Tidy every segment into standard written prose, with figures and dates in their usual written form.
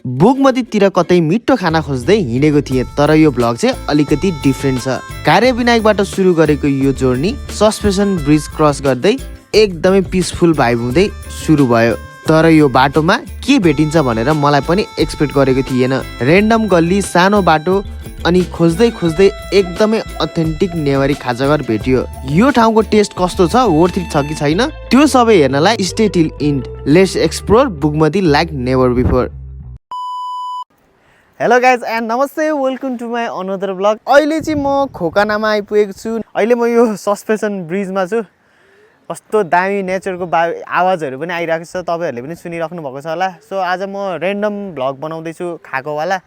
बुगमतीतिर कतै मिठो खाना खोज्दै हिँडेको थिएँ, तर यो भ्लग चाहिँ अलिकति डिफ्रेन्ट छ। कार्यविनायकबाट सुरु गरेको यो जर्नी सस्पेन्सन ब्रिज क्रस गर्दै एकदमै पिसफुल भाइब हुँदै सुरु भयो। तर यो बाटोमा के भेटिन्छ भनेर मलाई पनि एक्सपेक्ट गरेको थिएन। रेन्डम गल्ली, सानो बाटो अनि खोज्दै खोज्दै एकदमै अथेन्टिक नेवारी खाजाघर भेटियो। यो ठाउँको टेस्ट कस्तो छ, वर्थ इट छ कि छैन, त्यो सबै हेर्नलाई stay till end. Let's explore Bungamati like never before. Hello guys and नमस्ते, welcome to my another vlog. अहिले चाहिँ म खोकनामा आइपुगेको छु। अहिले म यो सस्पेन्सन ब्रिजमा छु। कस्तो दामी नेचरको आवाजहरू पनि आइरहेको छ, तपाईँहरूले पनि सुनिराख्नु भएको छ होला। सो आज म रेन्डम भ्लग बनाउँदैछु खाकोवाला।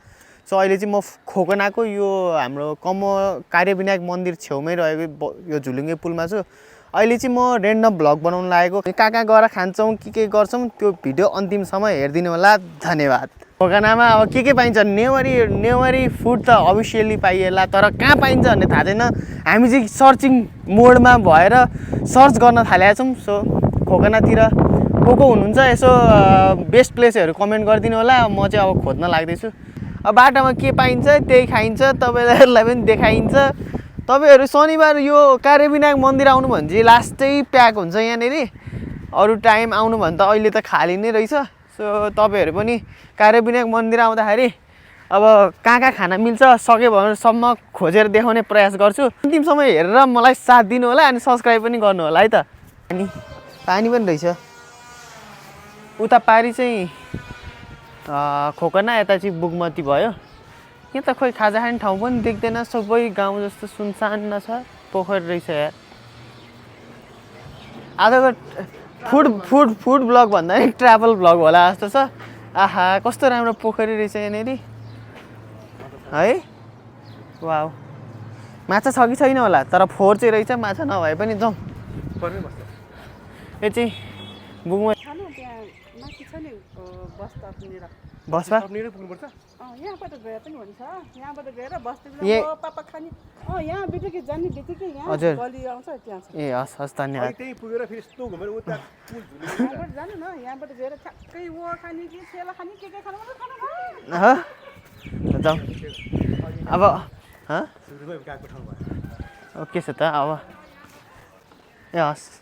सो अहिले चाहिँ म खोकनाको यो हाम्रो कार्यविनायक मन्दिर छेउमै रहेको यो झुलुङ्गे पुलमा छु। अहिले चाहिँ म रेन्डम भ्लग बनाउन लागेको। कहाँ कहाँ गएर खान्छौँ, के गर्छौँ, त्यो भिडियो अन्तिमसम्म हेरिदिनु होला। धन्यवाद। खोकनामा अब के पाइन्छ, नेवारी फुड त अभियसली पाइएला, तर कहाँ पाइन्छ भन्ने थाहा छैन। हामी चाहिँ सर्चिङ मोडमा भएर सर्च गर्न थालेका छौँ। सो खोकनातिर को हुनुहुन्छ यसो बेस्ट प्लेसहरू कमेन्ट गरिदिनु होला। म चाहिँ अब खोज्न लाग्दैछु। अब बाटोमा के पाइन्छ त्यही खाइन्छ, तपाईँहरूलाई पनि देखाइन्छ। तपाईँहरू शनिबार यो कार्यविनायक मन्दिर आउनु भने चाहिँ लास्टै प्याक हुन्छ यहाँनिर। अरू टाइम आउनु भने त अहिले त खाली नै रहेछ। सो तपाईँहरू पनि कार्यविनायक मन्दिर आउँदाखेरि अब कहाँ खाना मिल्छ सक्यो भनेसम्म खोजेर देखाउने प्रयास गर्छु। अन्तिमसम्म हेरेर मलाई साथ दिनु होला अनि सब्सक्राइब पनि गर्नु होला है त। पानी पनि रहेछ उता पारी चाहिँ खोकना, यता चाहिँ बुगमती भयो। यहाँ त खोइ खाजा खाने ठाउँ पनि देख्दैन, सबै गाउँ जस्तो सुनसान छ। पोखरी रहेछ यार। आजको फुड ब्लग भन्दा नि ट्राभल ब्लग होला जस्तो छ। आहा कस्तो राम्रो पोखरी रहेछ यहाँनिर है। वाउ, माछा छ कि छैन होला, तर फोहोर चाहिँ रहेछ। माछा नभए पनि जाउँ। यो चाहिँ बुगमा बसमा यहाँबाट गए पनि हुन्छ। यहाँबाट गएर बस्दै पापा खाने यहाँ बिटुकी जाने बित्तिकै यहाँ गली आउँछ, त्यहाँ छ। ए हस् हस्, धन्यवाद। त्यही पुगेर फेरि यस्तो घुमेर उता यहाँबाट जानु न, यहाँबाट गएर ठ्याक्कै वो खाने कि सेला खाने के खानु मन खानु जाउँ अब। गएको ठाउँ भयो। ओके छ त अब। ए हस्,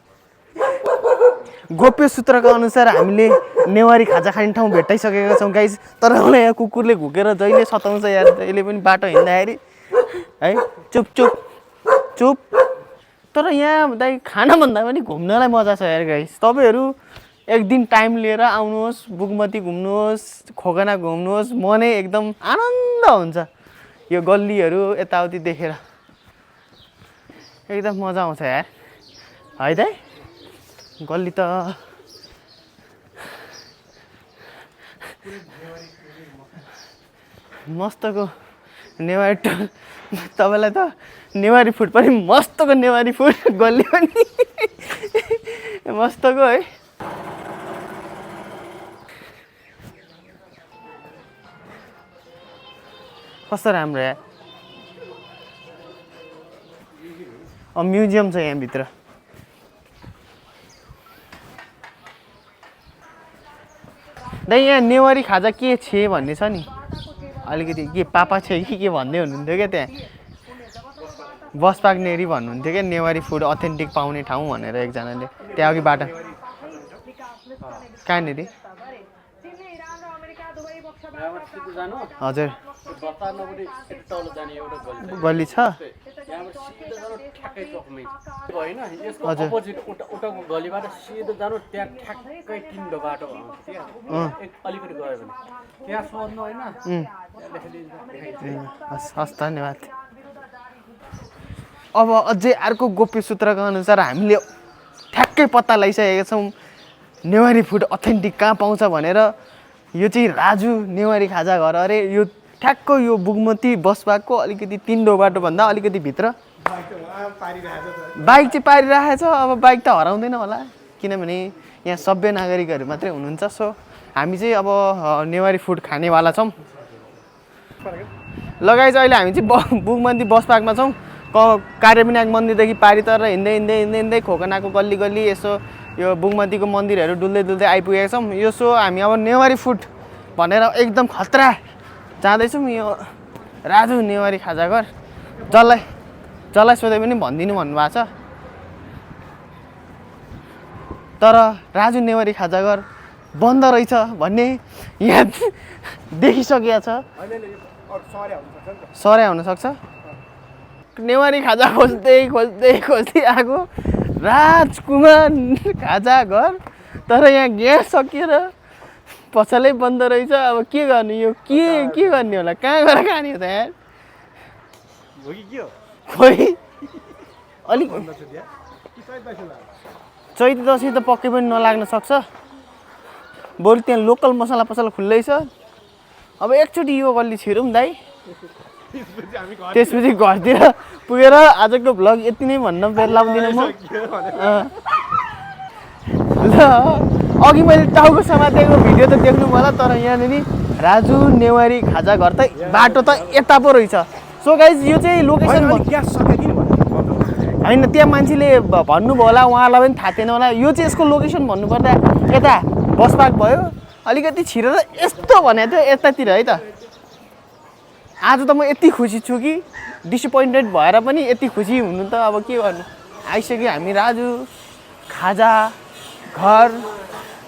गोप्य सूत्रको अनुसार हामीले नेवारी खाजा खाने ठाउँ भेटाइसकेका छौँ गाइज। तर मलाई यहाँ कुकुरले घुकेर जहिले सताउँछ यार, जहिले पनि बाटो हिँड्दाखेरि है। चुप चुप चुप। तर यहाँ दाइ खानाभन्दा पनि घुम्नलाई मजा छ यार गाइज। तपाईँहरू एक दिन टाइम लिएर आउनुहोस्, बुगमती घुम्नुहोस्, खोकना घुम्नुहोस्, मनै एकदम आनन्द हुन्छ। यो गल्लीहरू यताउति देखेर एकदम मजा आउँछ यार है दाइ। गल्ली त मस्तको नेवारी तपाईँलाई त नेवारी फुड पनि मस्तको नेवारी फुड, गल्ली पनि मस्तको है। कस्तो राम्रो यार। म्युजियम छ यहाँभित्र। दाइ यहाँ नेवारी खाजा के छे भन्ने छ नि, अलिकति के पापा छे कि के भन्दै हुनुहुन्थ्यो क्या। त्यहाँ बसपाक नेरी भन्नुहुन्थ्यो क्या, नेवारी फुड अथेन्टिक पाउने ठाउँ भनेर एकजनाले। त्यहाँ अघि बाटो कहाँनिर? हजुर गल्ली छ। गलीबाट सिधो जानु, त्यहाँ ठ्याक्कै टिन्डो बाटो अलिकति गयो भने त्यहाँ सोध्नु होइन। हस् धन्यवाद। अब अझै अर्को गोप्य सूत्रको अनुसार हामीले ठ्याक्कै पत्ता लगाइसकेका छौँ नेवारी फुड अथेन्टिक कहाँ पाउँछ भनेर। यो चाहिँ राजु नेवारी खाजा घर अरे। यो ठ्याक्क यो बुगमती बसपाको अलिकति तिन्डो बाटोभन्दा अलिकति भित्र। बाइक चाहिँ पारिरहेको छ। अब बाइक त हराउँदैन होला, किनभने यहाँ सभ्य नागरिकहरू मात्रै हुनुहुन्छ। सो हामी चाहिँ अब नेवारी फुड खानेवाला छौँ। लगाइज अहिले हामी चाहिँ बुगमती बसपाकमा छौँ। कार्यविनायक मन्दिरदेखि पारि तर हिँड्दै हिँड्दै हिँड्दै हिँड्दै खोकनाको गल्ली गल्ली यसो यो बुगमतीको मन्दिरहरू डुल्दै डुल्दै आइपुगेका छौँ। यो सो हामी अब नेवारी फुड भनेर एकदम खतरा जाँदैछौँ। यो राजु नेवारी खाजाघर जसलाई सोधे पनि भनिदिनु भन्नुभएको छ। तर राजु नेवारी खाजाघर बन्द रहेछ भन्ने यहाँ देखिसकेको छ। सर्या हुनसक्छ। नेवारी खाजा खोज्दै आएको राजकुमार खाजाघर, तर यहाँ ग्यास सकिएर पसलै बन्द रहेछ। अब के गर्ने, यो के गर्ने होला, कहाँ गएर खाने हो त यार? खोइ अलिक चैते दसैँ त पक्कै पनि नलाग्न सक्छ। बरु त्यहाँ लोकल मसला खुल्लै छ। अब एकचोटि यो गल्ली छिरौँ दाइ, त्यसपछि घरतिर पुगेर आजको भ्लग यति नै भन्न बेर लाउँदिनँ म। ल अघि मैले टाउको समातेको भिडियो त देख्नु होला, तर यहाँनिर राजु नेवारी खाजाघर त बाटो त यता पो रहेछ। सो गाइज यो चाहिँ लोकेसन होइन, त्यहाँ मान्छेले भन्नुभयो होला, उहाँलाई पनि थाहा थिएन होला। यो चाहिँ यसको लोकेसन भन्नुपर्दा यता बस पार्क भयो, अलिकति छिरेर यस्तो भनेको थियो यतातिर है त। आज त म यति खुसी छु कि डिसपोइन्टेड भएर पनि यति खुसी हुनु त अब के गर्नु। आइसक्यो हामी राजु खाजा घर,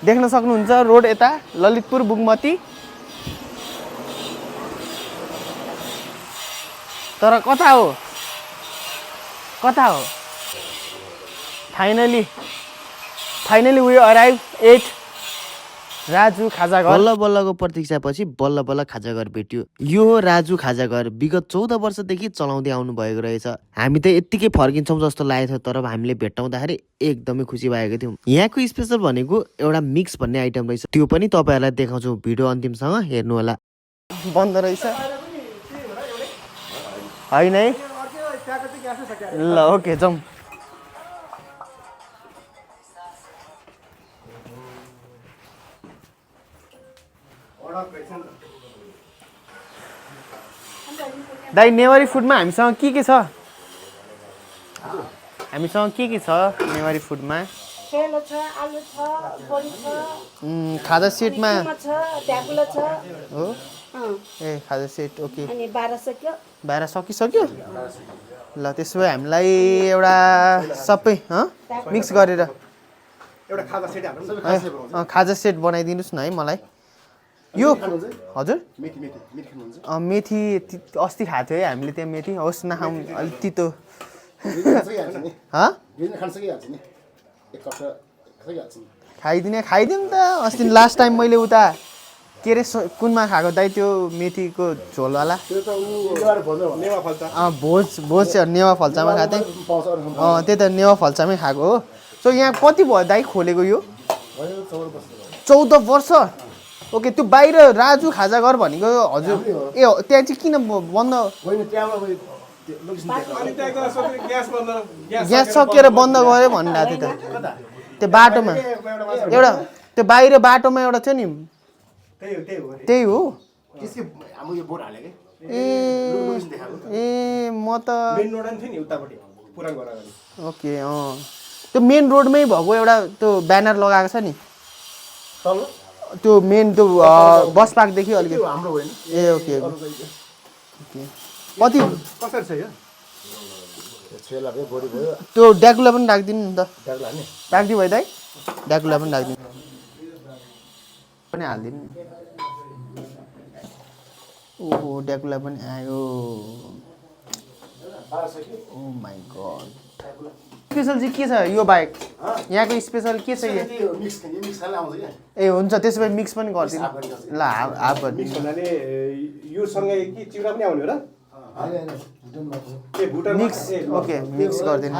देख्न सक्नुहुन्छ रोड यता ललितपुर बुगमती। तर कता हो finally we arrive at Raju Khajaghar. बल्ल बल्लको प्रतीक्षापछि बल्ल बल्ल खाजाघर भेट्यो। यो हो राजु खाजाघर। विगत 14 वर्षदेखि चलाउँदै आउनु भएको रहेछ। हामी त यत्तिकै फर्किन्छौँ जस्तो लागेको थियो, तर हामीले भेट्टाउँदाखेरि एकदमै खुसी भएको थियौँ। यहाँको स्पेसल भनेको एउटा मिक्स भन्ने आइटम रहेछ, त्यो पनि तपाईँहरूलाई देखाउँछु। भिडियो अन्तिमसँग हेर्नु होला। बन्द रहेछ होइन है? ल ओके जाउँ। दाइ नेवारी फुडमा हामीसँग के छ? नेवारी फुडमा सेलो छ, आलु छ, बडी छ, खाजा सेटमा छ, ढ्याकुला छ। हो ए खाजा सेट ओके। अनि 12 सक्यो। 12 सकिसक्यो। ल त्यसो भए हामीलाई एउटा सबै मिक्स गरेर एउटा खाजा सेट हाल्नु। खाजा सेट बनाइदिनुहोस् न है मलाई। यो हजुर मेथी अस्ति खाएको थियो है हामीले त्यहाँ मेथी। होस् नखाउँ, अलिक तितो। खाइदिउँ त। अस्ति लास्ट टाइम मैले उता के अरे कुनमा खाएको दाइ, त्यो मेथीको झोलवाला भोज नेवा फल्चामा खाएको थिएँ। त्यही त नेवा फल्चामै खाएको हो। सो यहाँ कति भयो दाइ खोलेको? यो 14 वर्ष। ओके, त्यो बाहिर राजु खाजाघर भनेको हजुर ए त्यहाँ चाहिँ किन बन्द? ग्यास सकिएर बन्द गऱ्यो भनिरहेको थियो त। त्यो बाटोमा एउटा, त्यो बाहिर बाटोमा एउटा थियो नि, त्यही हो। ए म त ओके त्यो मेन रोडमै भएको एउटा त्यो ब्यानर लगाएको छ नि, त्यो मेन त्यो बस पार्कदेखि अलिकति ए ओके कति कसरी छ यो? त्यो ड्याकुला पनि राखिदिनु नि त। राखिदिनु भयो दाइ? ड्याकुला पनि राखिदिनु पनि हालिदिनु। ओहो ड्याकुला पनि आयो। ओ माई गड। स्पेसल चाहिँ के छ यो बाइक? यहाँको स्पेसल के छ? ए हुन्छ, त्यसो भए मिक्स पनि गरिदिनु। ल हाफ गरिदिनु। यो सँगै कि चिउरा पनि आउने हो र? मिक्स ओके मिक्स गरिदिनु।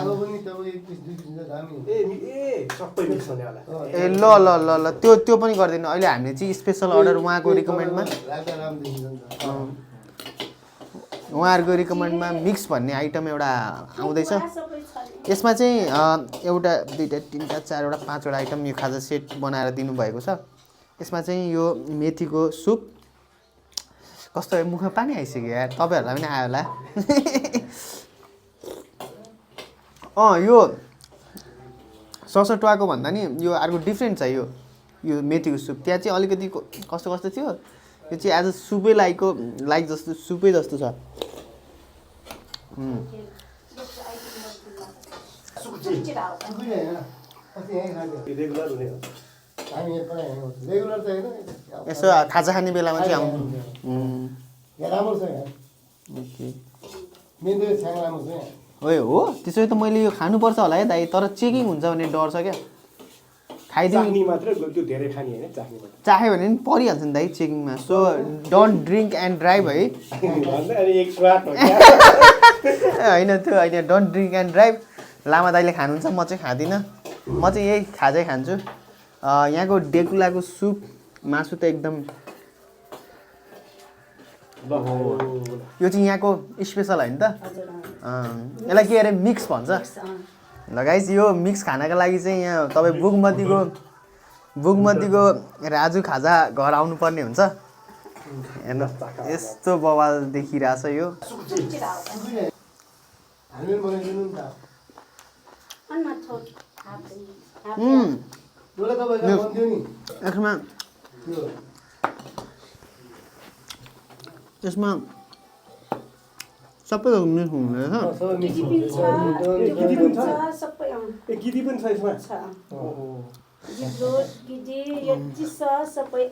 ए ल ल ल ल त्यो पनि गरिदिनु। अहिले हामीले चाहिँ स्पेसल अर्डर उहाँको रिकमेन्डमा, उहाँहरूको रिकमेन्डमा मिक्स भन्ने आइटम एउटा आउँदैछ। यसमा चाहिँ एउटा दुईवटा तिनवटा चारवटा पाँचवटा आइटम यो खाजा सेट बनाएर दिनुभएको छ। यसमा चाहिँ यो मेथीको सुप, कस्तो मुखमा पानी आइसक्यो यार, तपाईँहरूलाई पनि आयो होला। यो ससटुवाको भन्दा नि यो अर्को डिफ्रेन्ट छ। यो यो मेथीको सुप त्यहाँ चाहिँ अलिकति कस्तो कस्तो थियो यो चाहिँ एज अ सुपै लाइक जस्तो सुपै जस्तो छ रेगुलर हुने हो यसो खाजा खाने बेलामा चाहिँ आउनु राम्रो छ यहाँ ओके मेन त छ्याङ राम्रो छ यहाँ हो त्यसो भए त मैले यो खानुपर्छ होला है दाइ तर चेकिङ हुन्छ भने डर छ क्या खाइदिनु चाख्ने मात्र त्यो धेरै खाने होइन चाख्ने मात्र चाह्यो भने पनि परिहाल्छ नि दाइ चेकिङमा so don't drink and drive है भन्दा अनि एक स्वाद हो क्या होइन त्यो होइन डोन्ट ड्रिङ्क एन्ड ड्राइभ लामा दाइले खानुहुन्छ म चाहिँ खाँदिनँ म चाहिँ यही खाजै खान्छु यहाँको डेकुलाको सुप मासु त एकदम यो चाहिँ यहाँको स्पेसल होइन त यसलाई के अरे मिक्स भन्छ ल गाइस यो मिक्स खानाको लागि चाहिँ यहाँ तपाईँ बुगमतीको राजु खाजा घर आउनुपर्ने हुन्छ हेर्नु यस्तो बवाल देखिरहेछ यो हामीले बनाइदिनु नि त एउटा तपाईँको भन्थ्यो नि यसमा त्यो यसमा सबै थोक मिक्स हुँदो रहेछ सबै मिक्स गिदी पनि छ सबै ए गिदी पनि छ यसमा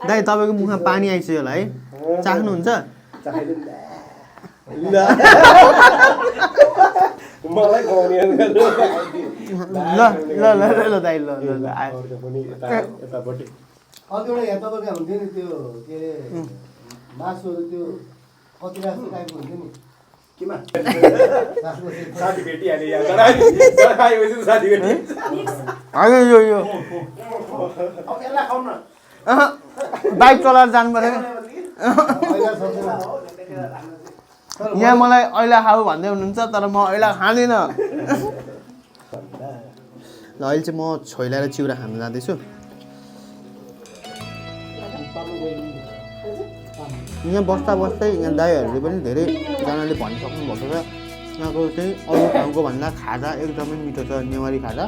दाइ तपाईँको मुखमा पानी आइसक्यो होला है चाख्नुहुन्छ चाखाइदिनु मलाई खुवाउने ल दाइ ल पनि यतापट्टि अर्को एउटा यहाँ तपाईँको हुन्थ्यो नि त्यो के अरे मासुहरू त्यो कति राख्नु टाइपको हुन्थ्यो नि केमा राख्नु साथी भेटिहाल्यो यहाँ आएपछि साथी भेटि होइन यो अब यसलाई खाउँ न बाइक चलाएर जानु पर्छ यहाँ मलाई ऐला खाऊ भन्दै हुनुहुन्छ तर म ऐला खाँदिनँ ल अहिले चाहिँ म छोइला र चिउरा खान जाँदैछु यहाँ बस्दा बस्दै यहाँ दाइहरूले पनि धेरैजनाले भनिसक्नु भएको छ यहाँको चाहिँ अरू ठाउँको भन्दा खाजा एकदमै मिठो छ नेवारी खाजा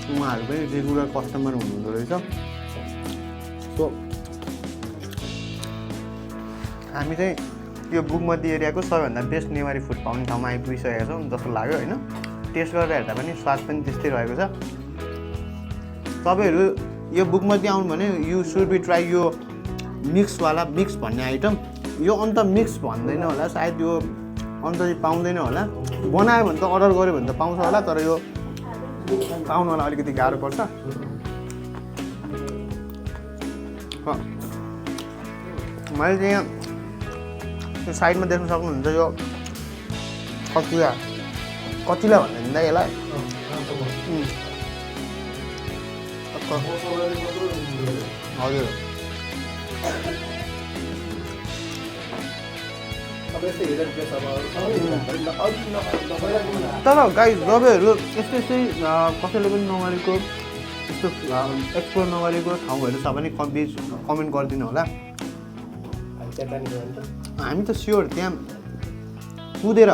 उहाँहरू पनि रेगुलर कस्टमर हुनुहुँदो रहेछ सो हामी चाहिँ यो बुगमती एरियाको सबैभन्दा बेस्ट नेवारी फुड पाउने ठाउँमा आइपुगिसकेका छौँ जस्तो लाग्यो होइन टेस्ट गरेर हेर्दा पनि स्वाद पनि त्यस्तै रहेको छ तपाईँहरू यो बुगमती आउनु भने यु सुड बी ट्राई यो मिक्सवाला मिक्स भन्ने आइटम यो अन्त मिक्स भन्दैन होला सायद यो अन्त चाहिँ पाउँदैन होला बनायो भने त अर्डर गऱ्यो भने त पाउँछ होला तर यो पाउनलाई अलिकति गाह्रो पर्छ मैले चाहिँ यहाँ यो साइडमा देख्न सक्नुहुन्छ यो कचिला कचिला भन्दा नि यसलाई हजुर तर गाइस तपाईँहरू यस्तै कसैले पनि नगरेको यस्तो एक्सप्लोर नगरेको ठाउँहरू छ भने कमेन्ट गरिदिनु होला हामी त स्योर त्यहाँ कुदेर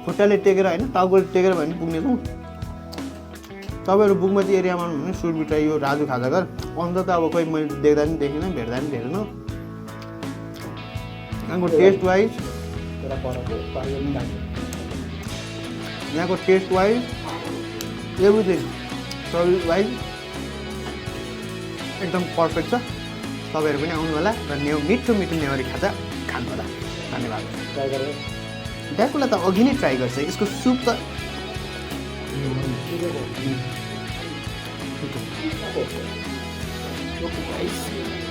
खुट्टाले टेकेर होइन टाउकोले टेकेर भए पनि पुग्नेछौँ तपाईँहरू बुगमती एरियामा भने सुड बी ट्राई यो राजु खाजा घर अन्त त अब कोही मैले देख्दा पनि देखिनँ भेट्दा पनि भेटेन यहाँको taste wise everything service wise एकदम पर्फेक्ट छ तपाईँहरू पनि आउनु होला र मिठो नेवारी खाजा खानु होला धन्यवाद ड्याकुला त अघि नै ट्राई गर्छ यसको सुप त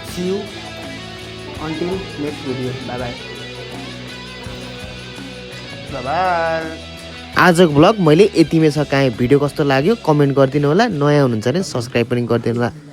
See you until next video. Bye bye. Bye bye. आजको ब्लग मैले यतिमै सकाएँ भिडियो कस्तो लाग्यो कमेन्ट गरिदिनु होला नयाँ हुनुहुन्छ भने सब्सक्राइब पनि गरिदिनु होला